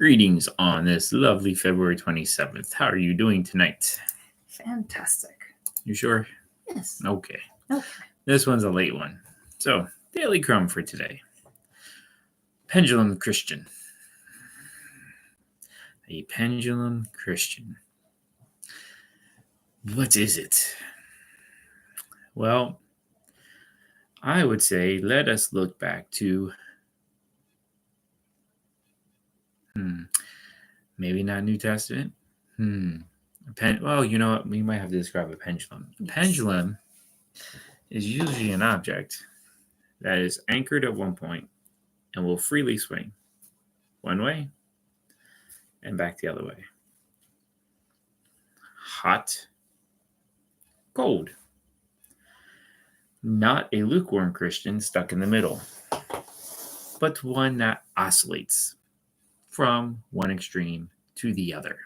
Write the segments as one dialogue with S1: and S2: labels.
S1: Greetings on this lovely February 27th. How are you doing tonight?
S2: Fantastic.
S1: You sure?
S2: Yes.
S1: Okay.
S2: Okay.
S1: This one's a late one. So, Daily Crumb for today. Pendulum Christian. A pendulum Christian. What is it? Well, I would say let us look back to maybe not New Testament. Well, you know what? We might have to describe a pendulum. A pendulum is usually an object that is anchored at one point and will freely swing one way and back the other way. Hot, cold. Not a lukewarm Christian stuck in the middle, but one that oscillates from one extreme to the other.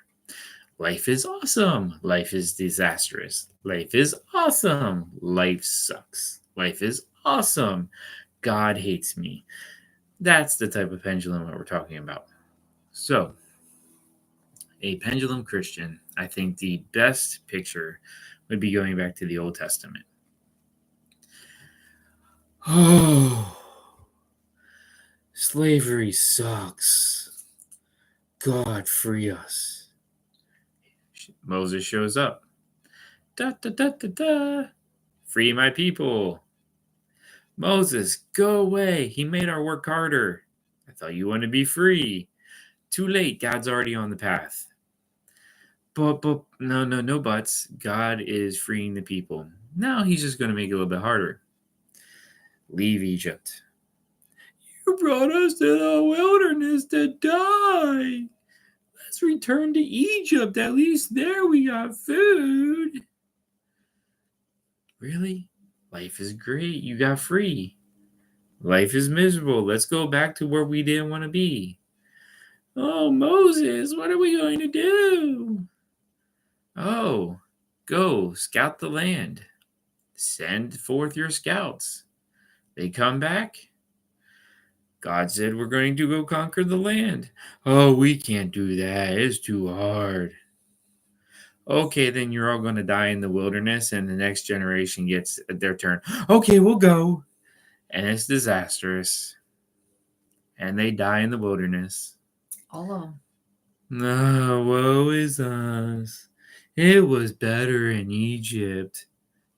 S1: Life is awesome. Life is disastrous. Life is awesome. Life sucks. Life is awesome. God hates me. That's the type of pendulum that we're talking about. So, a pendulum Christian, I think the best picture would be going back to the Old Testament. Oh, slavery sucks. God, free us. Moses shows up. Da da da da da. Free my people. Moses, go away. He made our work harder. I thought you wanted to be free. Too late. God's already on the path. But no buts. God is freeing the people. Now he's just going to make it a little bit harder. Leave Egypt. You brought us to the wilderness to die. Let's return to Egypt. At least there we got food. Really? Life is great. You got free. Life is miserable. Let's go back to where we didn't want to be. Oh, Moses, what are we going to do? Oh, go scout the land. Send forth your scouts. They come back. God said we're going to go conquer the land. Oh, we can't do that. It's too hard. Okay, then you're all going to die in the wilderness and the next generation gets their turn. Okay, we'll go. And it's disastrous. And they die in the wilderness.
S2: All of them.
S1: No, woe is us. It was better in Egypt.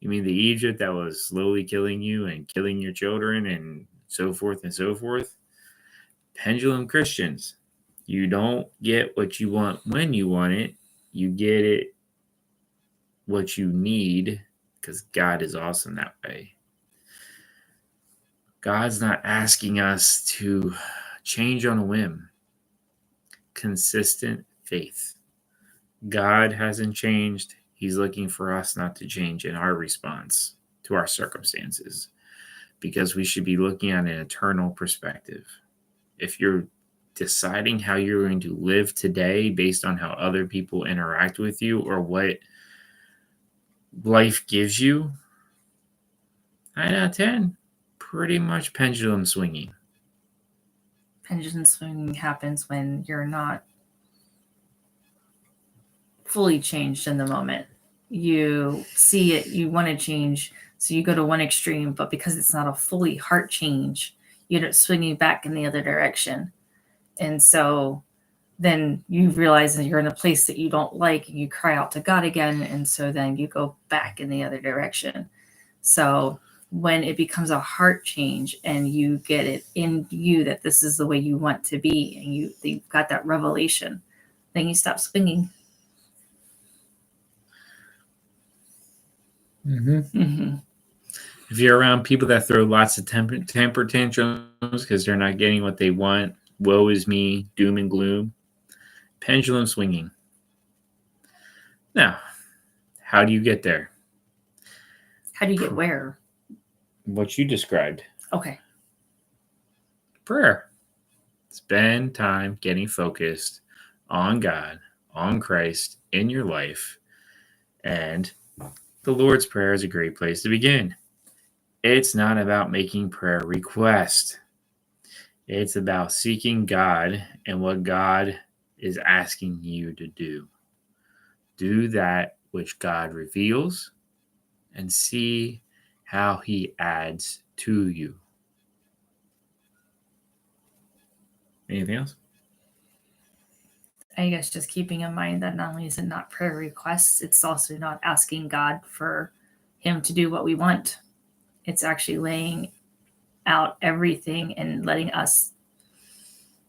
S1: You mean the Egypt that was slowly killing you and killing your children and so forth and so forth? Pendulum Christians. You don't get what you want when you want it. You get it what you need because God is awesome that way. God's not asking us to change on a whim. Consistent faith. God hasn't changed. He's looking for us not to change in our response to our circumstances because we should be looking at an eternal perspective. If you're deciding how you're going to live today based on how other people interact with you or what life gives you, 9 out of 10, pretty much pendulum swinging.
S2: Pendulum swinging happens when you're not fully changed in the moment. You see it, you want to change, so you go to one extreme, but because it's not a fully heart change, you end up swinging back in the other direction. And so then you realize that you're in a place that you don't like, and you cry out to God again, and so then you go back in the other direction. So when it becomes a heart change and you get it in you that this is the way you want to be, and you've got that revelation, then you stop swinging.
S1: If you're around people that throw lots of temper tantrums because they're not getting what they want, woe is me, doom and gloom, pendulum swinging. Now, how do you get there?
S2: How do you get where?
S1: What you described.
S2: Okay.
S1: Prayer. Spend time getting focused on God, on Christ in your life, and the Lord's Prayer is a great place to begin. It's not about making prayer requests. It's about seeking God and what God is asking you to do. Do that which God reveals and see how he adds to you. Anything else?
S2: I guess just keeping in mind that not only is it not prayer requests, it's also not asking God for him to do what we want. It's actually laying out everything and letting us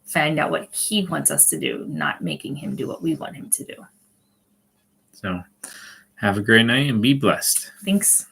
S2: find out what he wants us to do, not making him do what we want him to do.
S1: So have a great night and be blessed.
S2: Thanks.